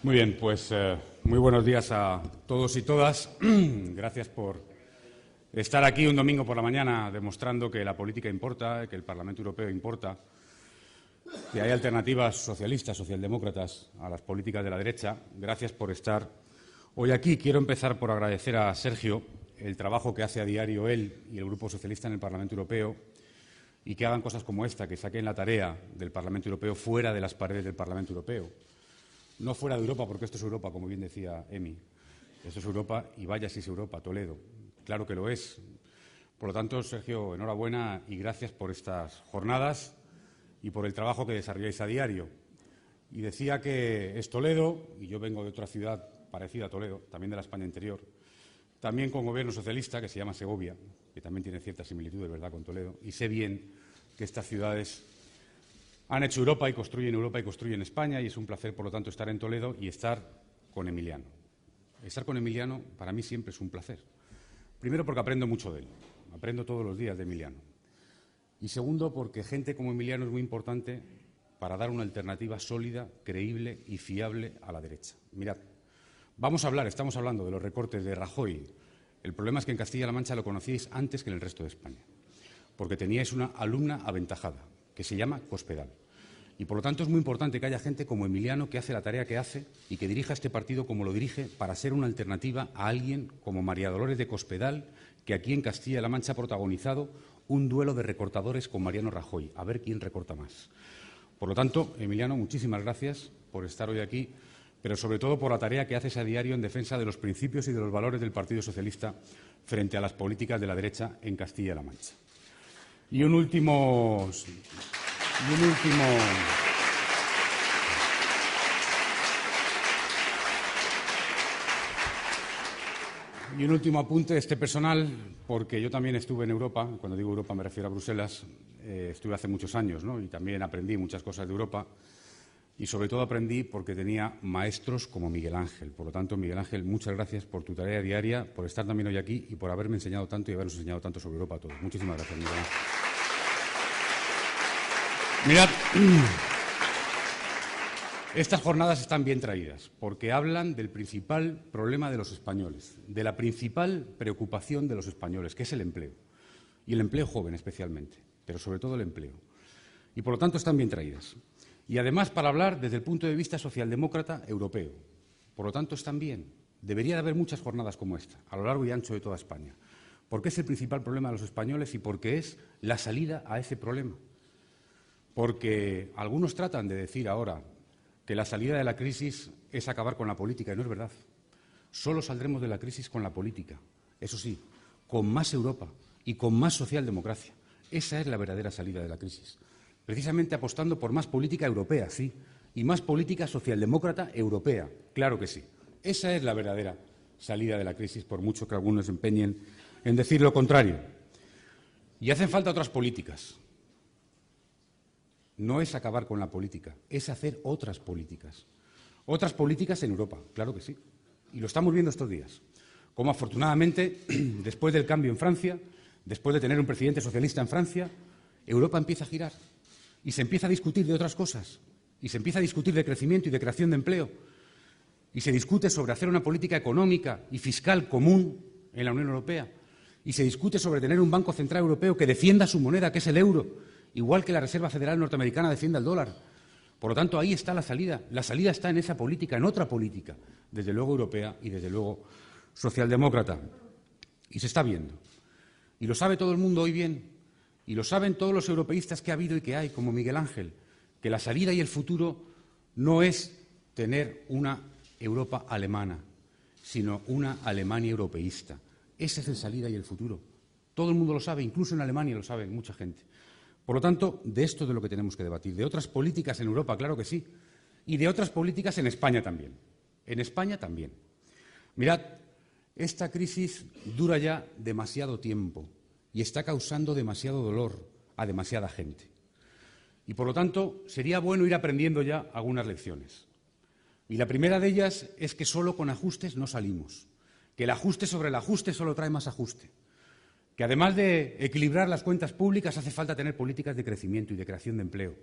Muy bien, pues muy buenos días a todos y todas. Gracias por estar aquí un domingo por la mañana demostrando que la política importa, que el Parlamento Europeo importa, que hay alternativas socialistas, socialdemócratas a las políticas de la derecha. Gracias por estar hoy aquí. Quiero empezar por agradecer a Sergio el trabajo que hace a diario él y el Grupo Socialista en el Parlamento Europeo y que hagan cosas como esta, que saquen la tarea del Parlamento Europeo fuera de las paredes del Parlamento Europeo. No fuera de Europa, porque esto es Europa, como bien decía Emi. Esto es Europa y vaya si es Europa, Toledo. Claro que lo es. Por lo tanto, Sergio, enhorabuena y gracias por estas jornadas y por el trabajo que desarrolláis a diario. Y decía que es Toledo, y yo vengo de otra ciudad parecida a Toledo, también de la España interior, también con gobierno socialista, que se llama Segovia, que también tiene ciertas similitudes, ¿verdad?, con Toledo, y sé bien que estas ciudades han hecho Europa y construyen España, y es un placer, por lo tanto, estar en Toledo y estar con Emiliano. Estar con Emiliano para mí siempre es un placer. Primero, porque aprendo mucho de él, aprendo todos los días de Emiliano. Y segundo, porque gente como Emiliano es muy importante para dar una alternativa sólida, creíble y fiable a la derecha. Mirad, estamos hablando de los recortes de Rajoy. El problema es que en Castilla-La Mancha lo conocíais antes que en el resto de España, porque teníais una alumna aventajada, que se llama Cospedal. Y, por lo tanto, es muy importante que haya gente como Emiliano que hace la tarea que hace y que dirija este partido como lo dirige para ser una alternativa a alguien como María Dolores de Cospedal, que aquí en Castilla-La Mancha ha protagonizado un duelo de recortadores con Mariano Rajoy, a ver quién recorta más. Por lo tanto, Emiliano, muchísimas gracias por estar hoy aquí, pero sobre todo por la tarea que haces a diario en defensa de los principios y de los valores del Partido Socialista frente a las políticas de la derecha en Castilla-La Mancha. Y un último apunte personal, porque yo también estuve en Europa. Cuando digo Europa me refiero a Bruselas. Estuve hace muchos años, ¿no? Y también aprendí muchas cosas de Europa. Y sobre todo aprendí porque tenía maestros como Miguel Ángel. Por lo tanto, Miguel Ángel, muchas gracias por tu tarea diaria, por estar también hoy aquí y por haberme enseñado tanto y habernos enseñado tanto sobre Europa a todos. Muchísimas gracias, Miguel Ángel. Mirad, estas jornadas están bien traídas porque hablan del principal problema de los españoles, de la principal preocupación de los españoles, que es el empleo. Y el empleo joven especialmente, pero sobre todo el empleo. Y por lo tanto están bien traídas. Y además para hablar desde el punto de vista socialdemócrata europeo. Por lo tanto están bien. Debería de haber muchas jornadas como esta, a lo largo y ancho de toda España. Porque es el principal problema de los españoles y porque es la salida a ese problema. Porque algunos tratan de decir ahora que la salida de la crisis es acabar con la política, y no es verdad. Solo saldremos de la crisis con la política. Eso sí, con más Europa y con más socialdemocracia. Esa es la verdadera salida de la crisis. Precisamente apostando por más política europea, sí, y más política socialdemócrata europea, claro que sí. Esa es la verdadera salida de la crisis, por mucho que algunos se empeñen en decir lo contrario. Y hacen falta otras políticas. No es acabar con la política, es hacer otras políticas. Otras políticas en Europa, claro que sí. Y lo estamos viendo estos días. Como afortunadamente, después del cambio en Francia, después de tener un presidente socialista en Francia, Europa empieza a girar. Y se empieza a discutir de otras cosas. Y se empieza a discutir de crecimiento y de creación de empleo. Y se discute sobre hacer una política económica y fiscal común en la Unión Europea. Y se discute sobre tener un Banco Central Europeo que defienda su moneda, que es el euro, igual que la Reserva Federal Norteamericana defiende el dólar. Por lo tanto, ahí está la salida. La salida está en esa política, en otra política, desde luego europea y desde luego socialdemócrata. Y se está viendo. Y lo sabe todo el mundo hoy bien. Y lo saben todos los europeístas que ha habido y que hay, como Miguel Ángel, que la salida y el futuro no es tener una Europa alemana, sino una Alemania europeísta. Esa es la salida y el futuro. Todo el mundo lo sabe, incluso en Alemania lo sabe mucha gente. Por lo tanto, de esto es de lo que tenemos que debatir. De otras políticas en Europa, claro que sí. Y de otras políticas en España también. En España también. Mirad, esta crisis dura ya demasiado tiempo y está causando demasiado dolor a demasiada gente. Y, por lo tanto, sería bueno ir aprendiendo ya algunas lecciones. Y la primera de ellas es que solo con ajustes no salimos. Que el ajuste sobre el ajuste solo trae más ajuste. Que además de equilibrar las cuentas públicas hace falta tener políticas de crecimiento y de creación de empleo.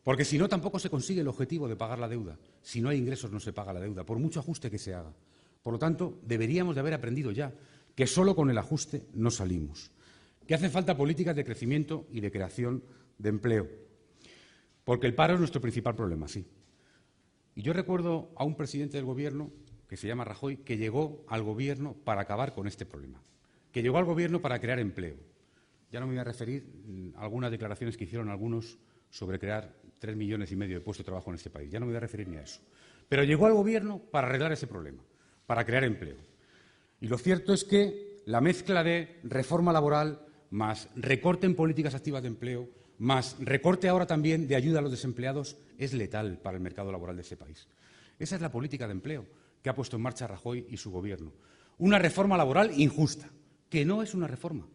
Porque si no, tampoco se consigue el objetivo de pagar la deuda. Si no hay ingresos, no se paga la deuda, por mucho ajuste que se haga. Por lo tanto, deberíamos de haber aprendido ya que solo con el ajuste no salimos, que hace falta políticas de crecimiento y de creación de empleo, porque el paro es nuestro principal problema, sí. Y yo recuerdo a un presidente del Gobierno, que se llama Rajoy, que llegó al Gobierno para acabar con este problema, que llegó al Gobierno para crear empleo. Ya no me voy a referir a algunas declaraciones que hicieron algunos sobre crear 3,5 millones de puestos de trabajo en este país. Ya no me voy a referir ni a eso. Pero llegó al Gobierno para arreglar ese problema, para crear empleo. Y lo cierto es que la mezcla de reforma laboral más recorte en políticas activas de empleo, más recorte ahora también de ayuda a los desempleados, es letal para el mercado laboral de este país. Esa es la política de empleo que ha puesto en marcha Rajoy y su Gobierno. Una reforma laboral injusta, que no es una reforma,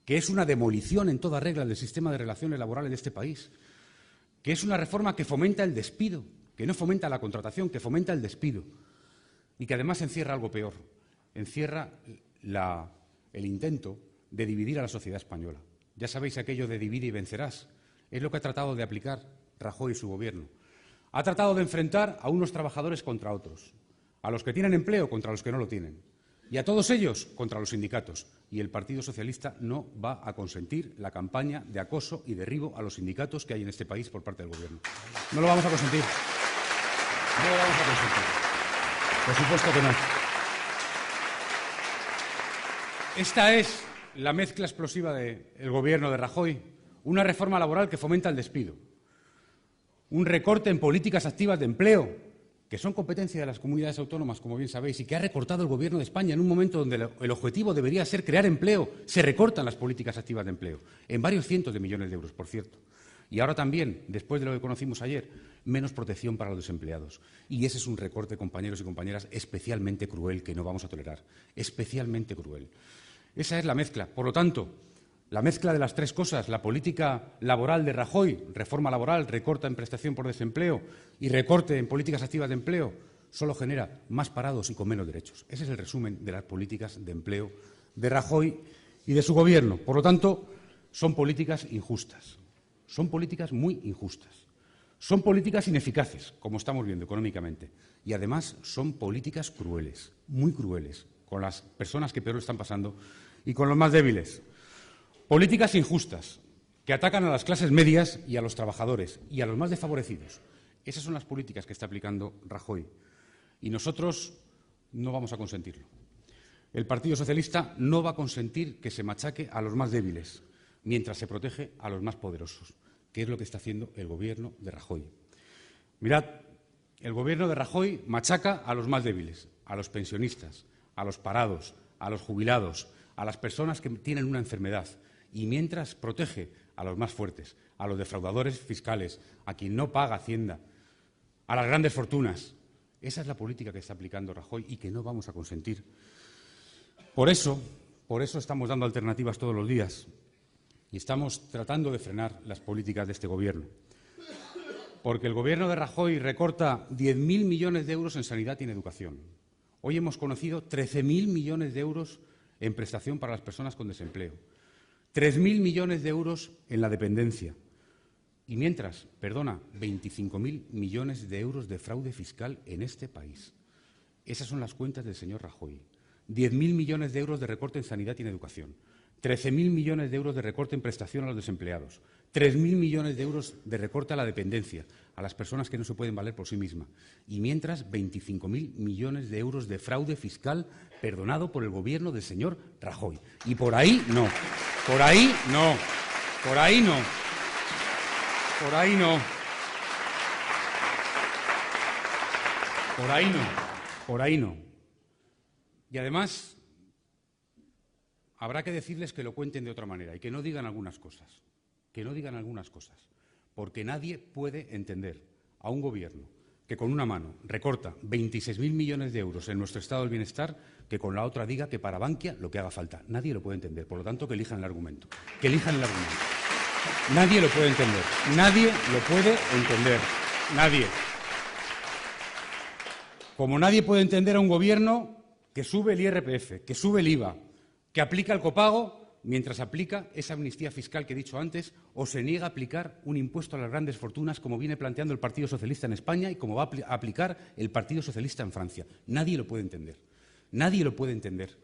que es una demolición en toda regla del sistema de relaciones laborales de este país, que es una reforma que fomenta el despido, que no fomenta la contratación, que fomenta el despido, y que además encierra algo peor, encierra el intento de dividir a la sociedad española. Ya sabéis aquello de divide y vencerás. Es lo que ha tratado de aplicar Rajoy y su Gobierno. Ha tratado de enfrentar a unos trabajadores contra otros, a los que tienen empleo contra los que no lo tienen, y a todos ellos contra los sindicatos. Y el Partido Socialista no va a consentir la campaña de acoso y derribo a los sindicatos que hay en este país por parte del Gobierno. No lo vamos a consentir. No lo vamos a consentir. Por supuesto que no. Esta es la mezcla explosiva del Gobierno de Rajoy. Una reforma laboral que fomenta el despido. Un recorte en políticas activas de empleo, que son competencia de las comunidades autónomas, como bien sabéis, y que ha recortado el Gobierno de España en un momento donde el objetivo debería ser crear empleo. Se recortan las políticas activas de empleo, en varios cientos de millones de euros, por cierto. Y ahora también, después de lo que conocimos ayer, menos protección para los desempleados. Y ese es un recorte, compañeros y compañeras, especialmente cruel, que no vamos a tolerar. Especialmente cruel. Esa es la mezcla. Por lo tanto, la mezcla de las tres cosas, la política laboral de Rajoy, reforma laboral, recorta en prestación por desempleo y recorte en políticas activas de empleo, solo genera más parados y con menos derechos. Ese es el resumen de las políticas de empleo de Rajoy y de su Gobierno. Por lo tanto, son políticas injustas, son políticas muy injustas, son políticas ineficaces, como estamos viendo económicamente, y además son políticas crueles, muy crueles, con las personas que peor lo están pasando y con los más débiles. Políticas injustas que atacan a las clases medias y a los trabajadores y a los más desfavorecidos. Esas son las políticas que está aplicando Rajoy. Y nosotros no vamos a consentirlo. El Partido Socialista no va a consentir que se machaque a los más débiles mientras se protege a los más poderosos, que es lo que está haciendo el Gobierno de Rajoy. Mirad, el Gobierno de Rajoy machaca a los más débiles, a los pensionistas, a los parados, a los jubilados, a las personas que tienen una enfermedad, y mientras protege a los más fuertes, a los defraudadores fiscales, a quien no paga Hacienda, a las grandes fortunas. Esa es la política que está aplicando Rajoy y que no vamos a consentir. Por eso estamos dando alternativas todos los días y estamos tratando de frenar las políticas de este Gobierno. Porque el Gobierno de Rajoy recorta 10.000 millones de euros en sanidad y en educación. Hoy hemos conocido 13.000 millones de euros en prestación para las personas con desempleo, 3.000 millones de euros en la dependencia y mientras, 25.000 millones de euros de fraude fiscal en este país. Esas son las cuentas del señor Rajoy. 10.000 millones de euros de recorte en sanidad y en educación, 13.000 millones de euros de recorte en prestación a los desempleados, 3.000 millones de euros de recorte a la dependencia, a las personas que no se pueden valer por sí mismas. Y mientras, 25.000 millones de euros de fraude fiscal perdonado por el Gobierno del señor Rajoy. Y por ahí no, por ahí no, por ahí no, por ahí no, por ahí no, por ahí no. Y además, habrá que decirles que lo cuenten de otra manera y que no digan algunas cosas, porque nadie puede entender a un Gobierno que con una mano recorta 26.000 millones de euros en nuestro estado del bienestar, que con la otra diga que para Bankia lo que haga falta. Nadie lo puede entender. Por lo tanto, que elijan el argumento. Que elijan el argumento. Nadie lo puede entender. Nadie lo puede entender. Nadie. Como nadie puede entender a un Gobierno que sube el IRPF, que sube el IVA, que aplica el copago mientras aplica esa amnistía fiscal que he dicho antes o se niega a aplicar un impuesto a las grandes fortunas como viene planteando el Partido Socialista en España y como va a aplicar el Partido Socialista en Francia. Nadie lo puede entender. Nadie lo puede entender.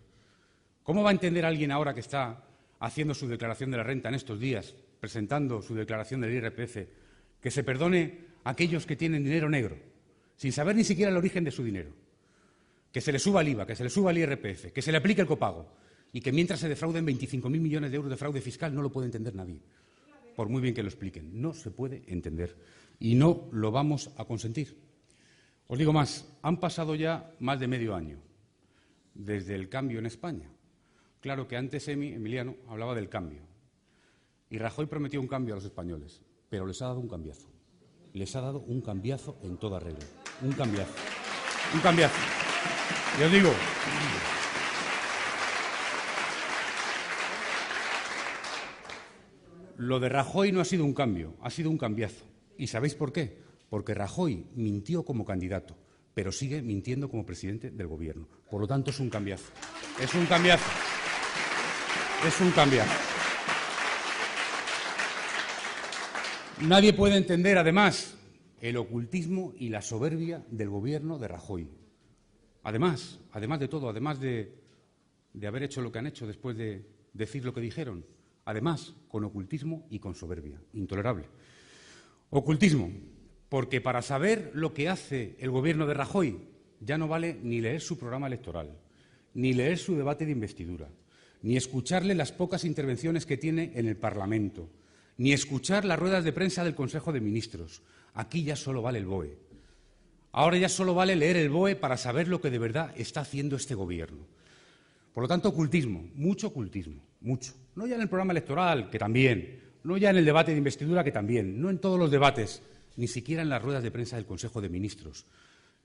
¿Cómo va a entender alguien ahora que está haciendo su declaración de la renta en estos días, presentando su declaración del IRPF, que se perdone a aquellos que tienen dinero negro, sin saber ni siquiera el origen de su dinero, que se le suba el IVA, que se le suba el IRPF, que se le aplique el copago y que mientras se defrauden 25.000 millones de euros de fraude fiscal? No lo puede entender nadie, por muy bien que lo expliquen. No se puede entender y no lo vamos a consentir. Os digo más, han pasado ya más de medio año desde el cambio en España. Claro que antes Emiliano hablaba del cambio y Rajoy prometió un cambio a los españoles, pero les ha dado un cambiazo. Les ha dado un cambiazo en toda regla. Un cambiazo. Un cambiazo. Y os digo, lo de Rajoy no ha sido un cambio, ha sido un cambiazo. ¿Y sabéis por qué? Porque Rajoy mintió como candidato, pero sigue mintiendo como presidente del Gobierno. Por lo tanto, es un cambiazo. Es un cambiazo. Es un cambiazo. Nadie puede entender, además, el ocultismo y la soberbia del Gobierno de Rajoy. Además de todo, además de haber hecho lo que han hecho después de decir lo que dijeron, además, con ocultismo y con soberbia. Intolerable. Ocultismo, porque para saber lo que hace el Gobierno de Rajoy ya no vale ni leer su programa electoral, ni leer su debate de investidura, ni escucharle las pocas intervenciones que tiene en el Parlamento, ni escuchar las ruedas de prensa del Consejo de Ministros. Aquí ya solo vale el BOE. Ahora ya solo vale leer el BOE para saber lo que de verdad está haciendo este Gobierno. Por lo tanto, ocultismo, mucho, mucho. No ya en el programa electoral, que también, no ya en el debate de investidura, que también, no en todos los debates, ni siquiera en las ruedas de prensa del Consejo de Ministros.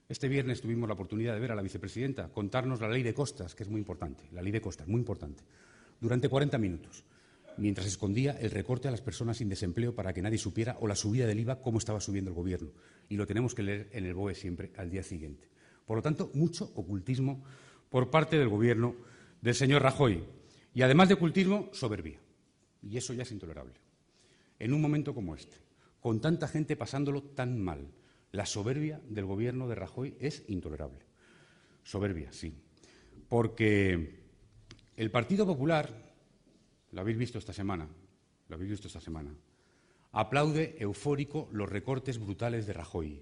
Este viernes tuvimos la oportunidad de ver a la vicepresidenta contarnos la ley de costas, que es muy importante, la ley de costas, muy importante, durante 40 minutos, mientras escondía el recorte a las personas sin desempleo para que nadie supiera, o la subida del IVA, cómo estaba subiendo el Gobierno. Y lo tenemos que leer en el BOE siempre al día siguiente. Por lo tanto, mucho ocultismo por parte del Gobierno del señor Rajoy. Y además de ocultismo, soberbia. Y eso ya es intolerable. En un momento como este, con tanta gente pasándolo tan mal, la soberbia del Gobierno de Rajoy es intolerable. Soberbia, sí. Porque el Partido Popular, lo habéis visto esta semana, aplaude eufórico los recortes brutales de Rajoy.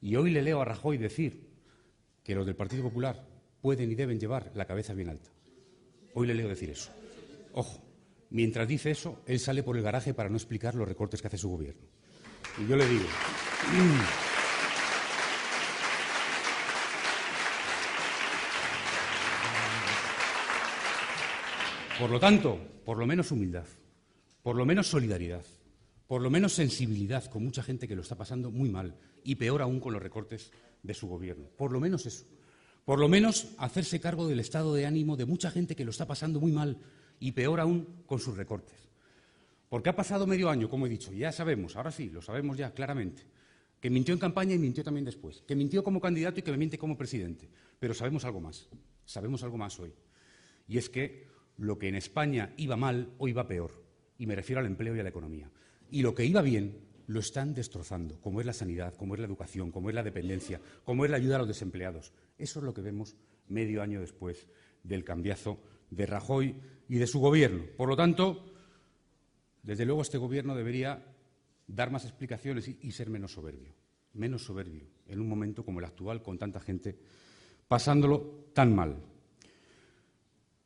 Y hoy le leo a Rajoy decir que los del Partido Popular pueden y deben llevar la cabeza bien alta. Hoy le leo decir eso. Ojo, mientras dice eso, él sale por el garaje para no explicar los recortes que hace su Gobierno. Y yo le digo, por lo tanto, por lo menos humildad, por lo menos solidaridad, por lo menos sensibilidad con mucha gente que lo está pasando muy mal y peor aún con los recortes de su Gobierno. Por lo menos eso. Por lo menos hacerse cargo del estado de ánimo de mucha gente que lo está pasando muy mal y peor aún con sus recortes. Porque ha pasado medio año, como he dicho, y ya sabemos, ahora sí, lo sabemos ya claramente, que mintió en campaña y mintió también después, que mintió como candidato y que miente como presidente. Pero sabemos algo más hoy. Y es que lo que en España iba mal, hoy va peor. Y me refiero al empleo y a la economía. Y lo que iba bien, lo están destrozando, como es la sanidad, como es la educación, como es la dependencia, como es la ayuda a los desempleados. Eso es lo que vemos medio año después del cambiazo de Rajoy y de su Gobierno. Por lo tanto, desde luego este Gobierno debería dar más explicaciones y ser menos soberbio en un momento como el actual, con tanta gente pasándolo tan mal.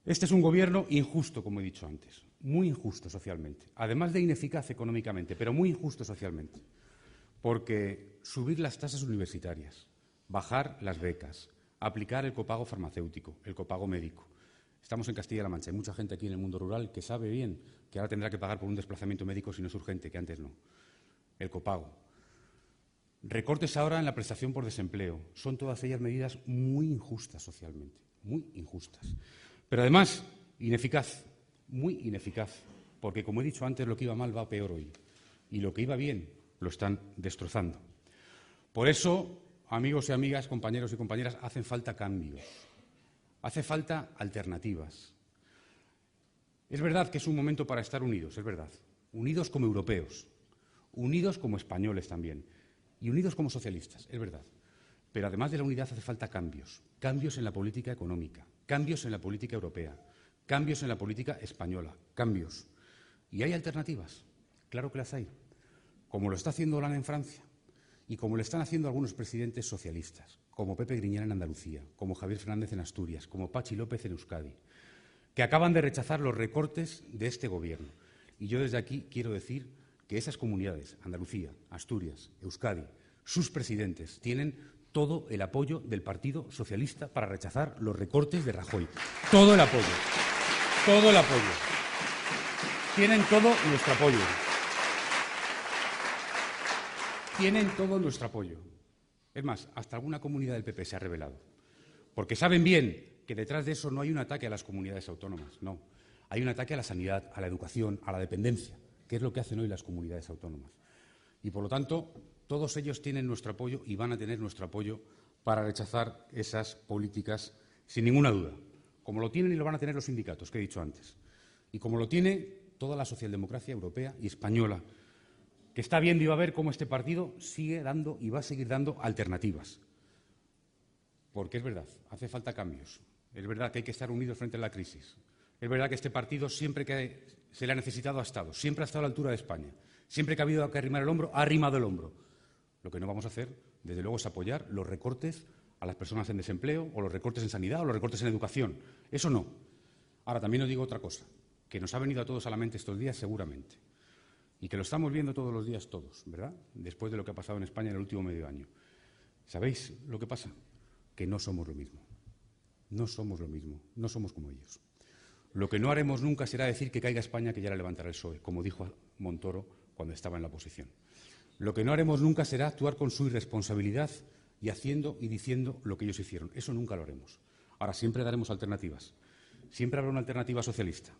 Este es un Gobierno injusto, como he dicho antes, muy injusto socialmente, además de ineficaz económicamente, pero muy injusto socialmente, porque subir las tasas universitarias, bajar las becas, aplicar el copago farmacéutico, el copago médico. Estamos en Castilla-La Mancha, hay mucha gente aquí en el mundo rural que sabe bien que ahora tendrá que pagar por un desplazamiento médico si no es urgente, que antes no. El copago. Recortes ahora en la prestación por desempleo. Son todas ellas medidas muy injustas socialmente, muy injustas. Pero además, ineficaz, muy ineficaz, porque, como he dicho antes, lo que iba mal va peor hoy. Y lo que iba bien lo están destrozando. Por eso, amigos y amigas, compañeros y compañeras, hacen falta cambios, hace falta alternativas. Es verdad que es un momento para estar unidos, es verdad. Unidos como europeos, unidos como españoles también y unidos como socialistas, es verdad. Pero además de la unidad hace falta cambios. Cambios en la política económica, cambios en la política europea, cambios en la política española, cambios. ¿Y hay alternativas? Claro que las hay. Como lo está haciendo Hollande en Francia y como lo están haciendo algunos presidentes socialistas, como Pepe Griñán en Andalucía, como Javier Fernández en Asturias, como Patxi López en Euskadi, que acaban de rechazar los recortes de este Gobierno. Y yo desde aquí quiero decir que esas comunidades, Andalucía, Asturias, Euskadi, sus presidentes, tienen todo el apoyo del Partido Socialista para rechazar los recortes de Rajoy. Todo el apoyo. Todo el apoyo. Tienen todo nuestro apoyo. Tienen todo nuestro apoyo. Es más, hasta alguna comunidad del PP se ha rebelado. Porque saben bien que detrás de eso no hay un ataque a las comunidades autónomas, no. Hay un ataque a la sanidad, a la educación, a la dependencia, que es lo que hacen hoy las comunidades autónomas. Y, por lo tanto, todos ellos tienen nuestro apoyo y van a tener nuestro apoyo para rechazar esas políticas sin ninguna duda, como lo tienen y lo van a tener los sindicatos, que he dicho antes, y como lo tiene toda la socialdemocracia europea y española, que está viendo y va a ver cómo este partido sigue dando y va a seguir dando alternativas. Porque es verdad, hace falta cambios. Es verdad que hay que estar unidos frente a la crisis. Es verdad que este partido, siempre que se le ha necesitado, ha estado. Siempre ha estado a la altura de España. Siempre que ha habido que arrimar el hombro, ha arrimado el hombro. Lo que no vamos a hacer, desde luego, es apoyar los recortes a las personas en desempleo, o los recortes en sanidad, o los recortes en educación. Eso no. Ahora, también os digo otra cosa, que nos ha venido a todos a la mente estos días, seguramente, y que lo estamos viendo todos los días todos, ¿verdad?, después de lo que ha pasado en España en el último medio año. ¿Sabéis lo que pasa? Que no somos lo mismo. No somos lo mismo, no somos como ellos. Lo que no haremos nunca será decir que caiga España, que ya la levantará el PSOE, como dijo Montoro cuando estaba en la oposición. Lo que no haremos nunca será actuar con su irresponsabilidad y haciendo y diciendo lo que ellos hicieron. Eso nunca lo haremos. Ahora, siempre daremos alternativas. Siempre habrá una alternativa socialista.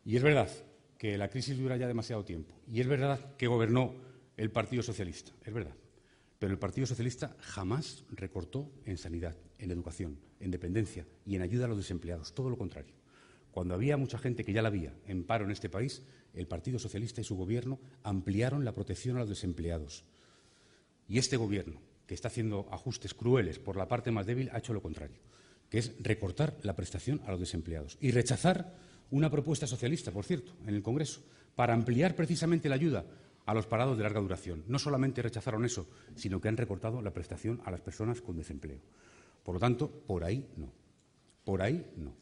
Y es verdad que la crisis dura ya demasiado tiempo. Y es verdad que gobernó el Partido Socialista. Es verdad. Pero el Partido Socialista jamás recortó en sanidad, en educación, en dependencia y en ayuda a los desempleados. Todo lo contrario. Cuando había mucha gente que ya la había en paro en este país, el Partido Socialista y su Gobierno ampliaron la protección a los desempleados. Y este Gobierno, que está haciendo ajustes crueles por la parte más débil, ha hecho lo contrario, que es recortar la prestación a los desempleados y rechazar una propuesta socialista, por cierto, en el Congreso, para ampliar precisamente la ayuda a los parados de larga duración. No solamente rechazaron eso, sino que han recortado la prestación a las personas con desempleo. Por lo tanto, por ahí no. Por ahí no.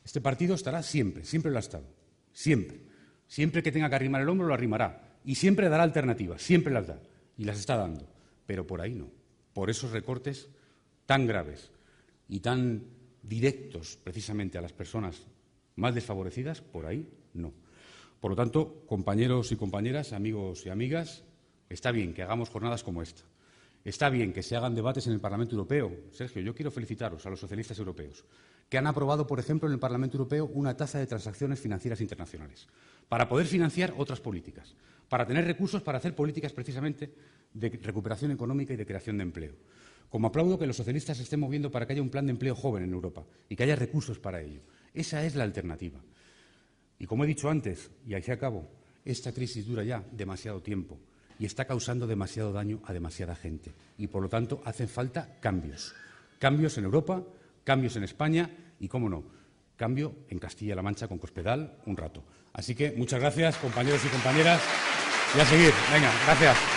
Este partido estará siempre, siempre lo ha estado. Siempre. Siempre que tenga que arrimar el hombro, lo arrimará. Y siempre dará alternativas, siempre las da. Y las está dando. Pero por ahí no. Por esos recortes tan graves y tan directos, precisamente, a las personas más desfavorecidas, por ahí no. Por lo tanto, compañeros y compañeras, amigos y amigas, está bien que hagamos jornadas como esta. Está bien que se hagan debates en el Parlamento Europeo. Sergio, yo quiero felicitaros a los socialistas europeos, que han aprobado, por ejemplo, en el Parlamento Europeo una tasa de transacciones financieras internacionales, para poder financiar otras políticas, para tener recursos para hacer políticas precisamente de recuperación económica y de creación de empleo. Como aplaudo que los socialistas se estén moviendo para que haya un plan de empleo joven en Europa y que haya recursos para ello. Esa es la alternativa. Y como he dicho antes, y así acabo, esta crisis dura ya demasiado tiempo y está causando demasiado daño a demasiada gente. Y, por lo tanto, hacen falta cambios. Cambios en Europa, cambios en España y, cómo no, cambio en Castilla-La Mancha con Cospedal un rato. Así que muchas gracias, compañeros y compañeras, y a seguir. Venga, gracias.